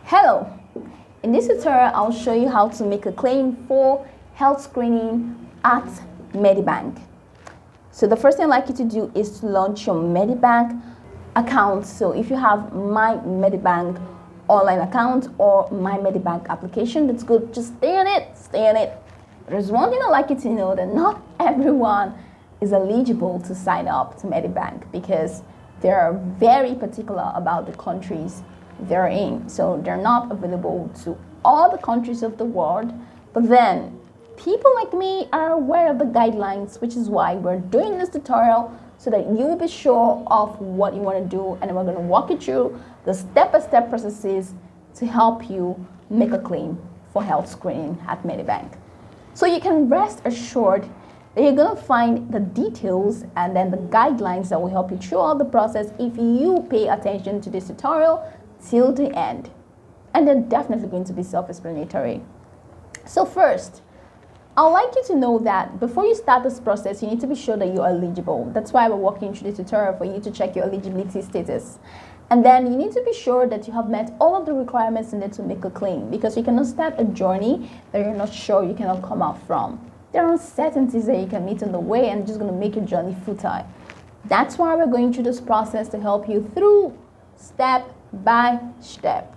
Hello! In this tutorial, I'll show you how to make a claim for health screening at Medibank. So the first thing I'd like you to do is to launch your Medibank account. So if you have My Medibank online account or My Medibank application, that's good. Just stay on it, stay on it. There's one thing I'd like you to know, that not everyone is eligible to sign up to Medibank because they're very particular about the countries they're in. So they're not available to all the countries of the world. But then people like me are aware of the guidelines, which is why we're doing this tutorial so that you will be sure of what you want to do, and we're going to walk you through the step-by-step processes to help you make a claim for health screening at Medibank. So you can rest assured that you're going to find the details and then the guidelines that will help you through all the process if you pay attention to this tutorial till the end. And they're definitely going to be self-explanatory. So first, I'd like you to know that before you start this process, you need to be sure that you're eligible. That's why we're walking through the tutorial, for you to check your eligibility status. And then you need to be sure that you have met all of the requirements needed to make a claim, because you cannot start a journey that you're not sure you cannot come out from. There are uncertainties that you can meet on the way and just going to make your journey futile. That's why we're going through this process, to help you through step by step.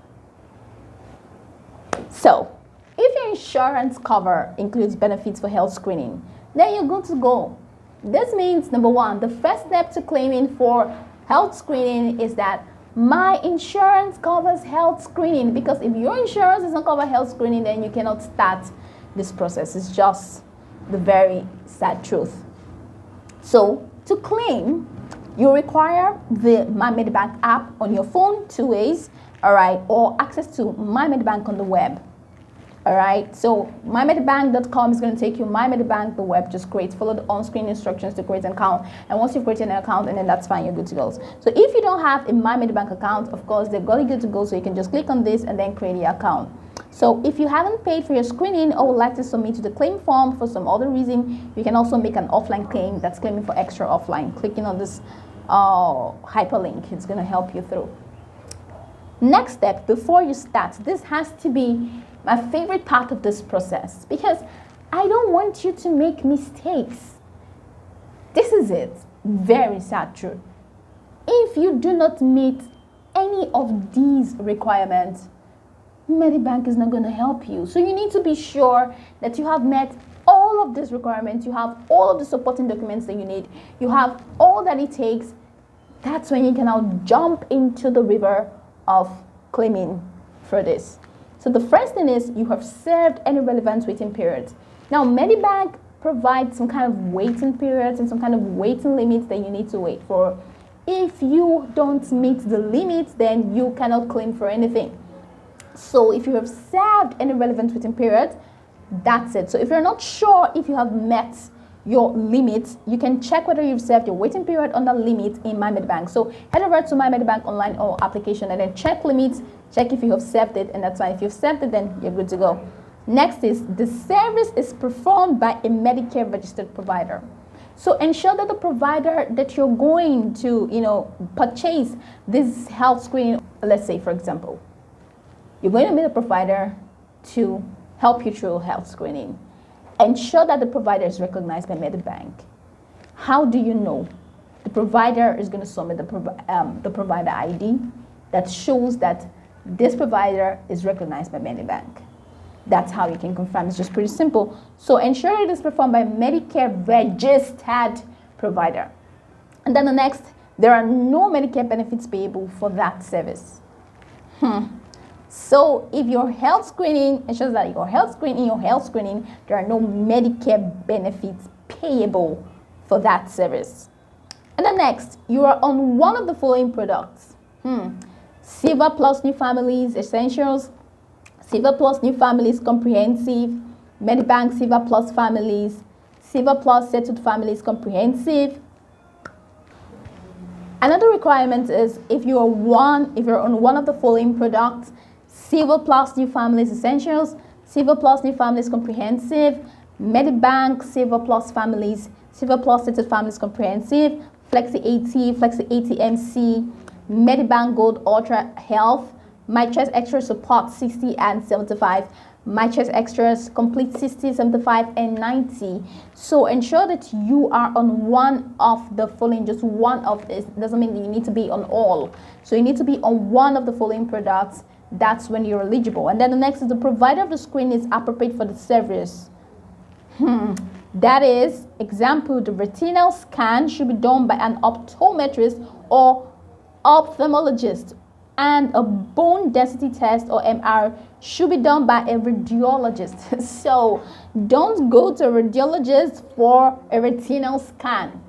So, if your insurance cover includes benefits for health screening, then you're good to go. This means, number one, the first step to claiming for health screening is that my insurance covers health screening, because if your insurance doesn't cover health screening, then you cannot start this process. It's just the very sad truth. So to claim, you require the My Medibank app on your phone, two ways, all right, or access to My Medibank on the web. All right, so mymedibank.com is going to take you My Medibank, the web. Just follow the on-screen instructions to create an account. And once you've created an account, and then that's fine, you're good to go. So if you don't have a My Medibank account, of course, they've got it good to go. So you can just click on this and then create your account. So if you haven't paid for your screening or would like to submit to the claim form for some other reason, you can also make an offline claim that's claiming for extra offline. Clicking on this hyperlink, it's going to help you through. Next step, before you start, this has to be my favorite part of this process, because I don't want you to make mistakes. This is it. Very sad truth. If you do not meet any of these requirements, Medibank is not going to help you. So you need to be sure that you have met all of these requirements. You have all of the supporting documents that you need. You have all that it takes. That's when you can now jump into the river of claiming for this. So the first thing is, you have served any relevant waiting periods. Now, Medibank provides some kind of waiting periods and some kind of waiting limits that you need to wait for. If you don't meet the limits, then you cannot claim for anything. So if you have served any relevant waiting period, that's it. So if you're not sure if you have met your limit, you can check whether you've served your waiting period on the limit in My Medibank. So head over to My Medibank online or application and then check limits, check if you have served it, and that's fine. If you've served it, then you're good to go. Next is, the service is performed by a Medicare registered provider. So ensure that the provider that you're going to, purchase this health screening, let's say, for example, you're going to meet a provider to help you through health screening. Ensure that the provider is recognized by Medibank. How do you know? The provider is going to submit the provider ID that shows that this provider is recognized by Medibank. That's how you can confirm. It's just pretty simple. So ensure it is performed by Medicare registered provider. And then the next, there are no Medicare benefits payable for that service. So if your health screening ensures that your health screening, there are no Medicare benefits payable for that service. And then next, you are on one of the following products. Silver Plus New Families Essentials, Silver Plus New Families Comprehensive, Medibank Silver Plus Families, Silver Plus Settled Families Comprehensive. Another requirement is, if you're on one of the following products: Silver Plus New Families Essentials, Silver Plus New Families Comprehensive, Medibank Silver Plus Families, Silver Plus Settled Families Comprehensive, Flexi 80, Flexi 80 MC, Medibank Gold Ultra Health, My Choice Extras support 60 and 75. My Choice Extras complete 60, 75, and 90. So ensure that you are on one of the following, just one of this. Doesn't mean that you need to be on all. So you need to be on one of the following products. That's when you're eligible. And then the next is the provider of the screen is appropriate for the service. That is, example, the retinal scan should be done by an optometrist or ophthalmologist, and a bone density test or MR should be done by a radiologist. So don't go to a radiologist for a retinal scan.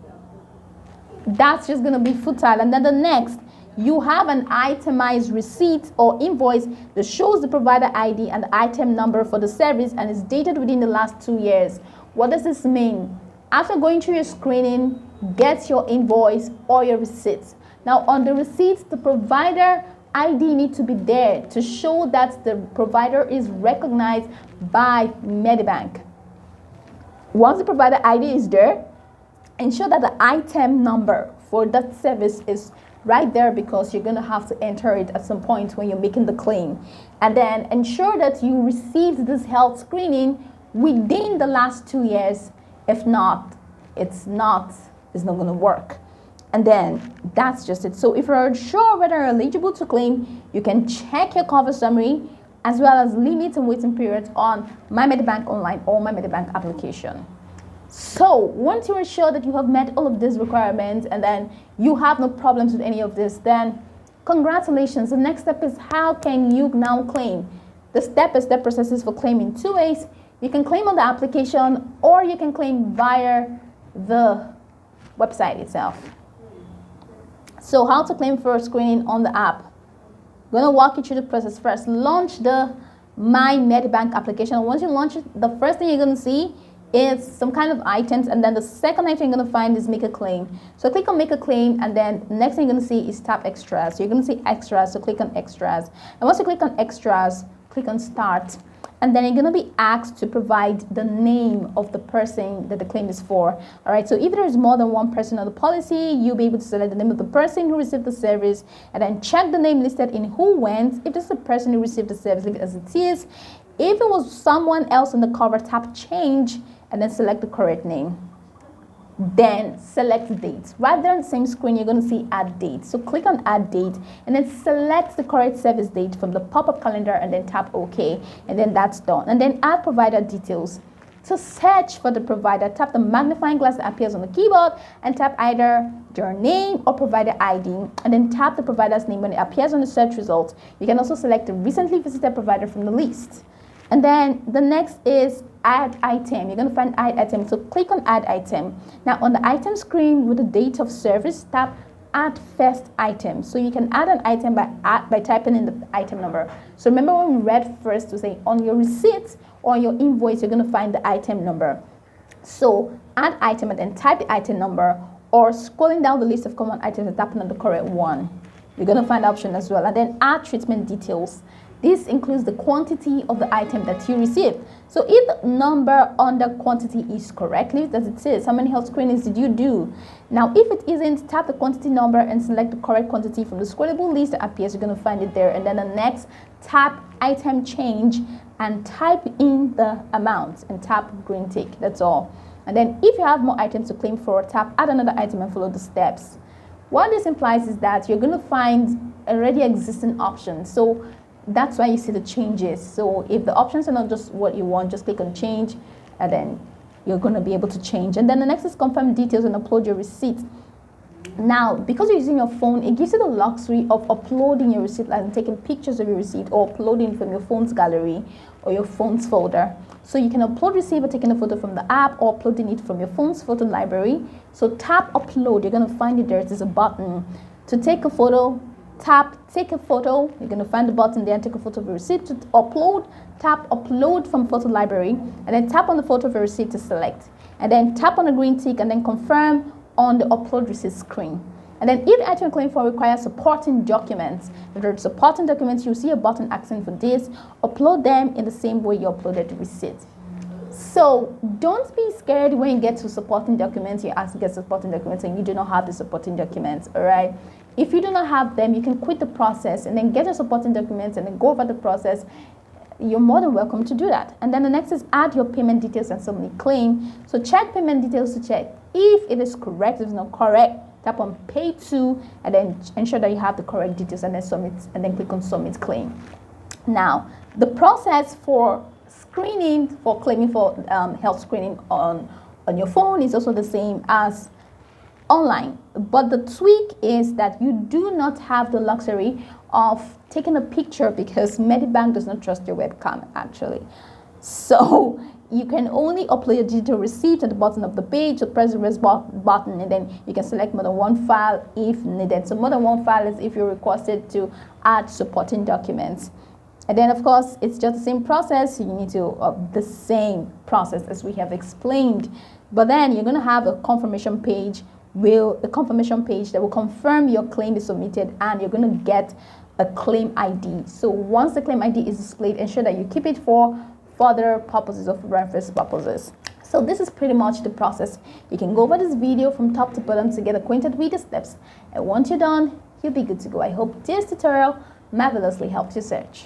That's just going to be futile. And then the next, you have an itemized receipt or invoice that shows the provider ID and the item number for the service and is dated within the last 2 years. What does this mean? After going through your screening, get your invoice or your receipt. Now on the receipt, the provider ID needs to be there to show that the provider is recognized by Medibank. Once the provider ID is there, ensure that the item number for that service is right there, because you're going to have to enter it at some point when you're making the claim. And then ensure that you received this health screening within the last 2 years. If not, it's not going to work. And then that's just it. So if you're unsure whether you're eligible to claim, you can check your cover summary as well as limits and waiting periods on My Medibank Online or My Medibank application. So once you are sure that you have met all of these requirements and then you have no problems with any of this, then congratulations. The next step is, how can you now claim? The step-by-step process is for claiming 2 ways. You can claim on the application or you can claim via the website itself. So how to claim for screening on the app? I'm going to walk you through the process first. Launch the My Medibank application. Once you launch it, the first thing you're going to see is some kind of items, and then the second item you're going to find is make a claim. So click on make a claim, and then next thing you're going to see is tap extras. So you're going to see extras, so click on extras. And once you click on extras, click on start. And then you're going to be asked to provide the name of the person that the claim is for. All right, so if there is more than one person on the policy, you'll be able to select the name of the person who received the service and then check the name listed in who went. If this is the person who received the service, leave it as it is. If it was someone else on the cover, tap change and then select the correct name. Then select the date. Right there on the same screen, you're going to see add date. So click on add date and then select the correct service date from the pop-up calendar and then tap OK, and then that's done. And then add provider details. To search for the provider, tap the magnifying glass that appears on the keyboard and tap either their name or provider ID, and then tap the provider's name when it appears on the search results. You can also select the recently visited provider from the list. And then the next is add item. You're going to find add item. So click on add item. Now on the item screen with the date of service, tap add first item. So you can add an item by typing in the item number. So remember when we read first to say on your receipt or your invoice, you're going to find the item number. So add item and then type the item number, or scrolling down the list of common items and tapping on the correct one. You're going to find the option as well. And then add treatment details. This includes the quantity of the item that you received. So if the number under quantity is correct, leave it as it is. How many health screenings did you do? Now, if it isn't, tap the quantity number and select the correct quantity from the scrollable list that appears. You're going to find it there. And then the next, tap item change and type in the amount and tap green tick. That's all. And then if you have more items to claim for, tap add another item and follow the steps. What this implies is that you're going to find already existing options. So that's why you see the changes. So if the options are not just what you want, just click on change and then you're going to be able to change. And then the next is confirm details and upload your receipt. Now, because you're using your phone, it gives you the luxury of uploading your receipt and taking pictures of your receipt or uploading from your phone's gallery or your phone's folder. So you can upload receipt by taking a photo from the app or uploading it from your phone's photo library. So tap upload. You're going to find it there. There's a button to take a photo. Tap take a photo. You're going to find the button there and take a photo of your receipt. To upload, tap upload from photo library and then tap on the photo of your receipt to select, and then tap on the green tick and then confirm on the upload receipt screen. And then if the item you're claiming for requires supporting documents, if there are supporting documents, you'll see a button asking for this. Upload them in the same way you uploaded the receipt. So don't be scared when you get to supporting documents, you ask to get supporting documents and you do not have the supporting documents, all right? If you do not have them, you can quit the process and then get your supporting documents and then go over the process. You're more than welcome to do that. And then the next is add your payment details and submit claim. So check payment details to check if it is correct. If it's not correct, tap on pay to and then ensure that you have the correct details and then submit, and then click on submit claim. Now, the process for screening, for claiming for health screening on your phone is also the same as online, but the tweak is that you do not have the luxury of taking a picture because Medibank does not trust your webcam actually. So you can only upload your digital receipt at the bottom of the page. So press the rest button and then you can select more than one file if needed. So more than one file is if you're requested to add supporting documents. And then of course it's just the same process. You need to the same process as we have explained, but then you're going to have a confirmation page that will confirm your claim is submitted, and you're going to get a claim ID. So once the claim ID is displayed, ensure that you keep it for further purposes of reference purposes. So this is pretty much the process. You can go over this video from top to bottom to get acquainted with the steps, and once you're done, you'll be good to go. I hope this tutorial marvelously helped you search.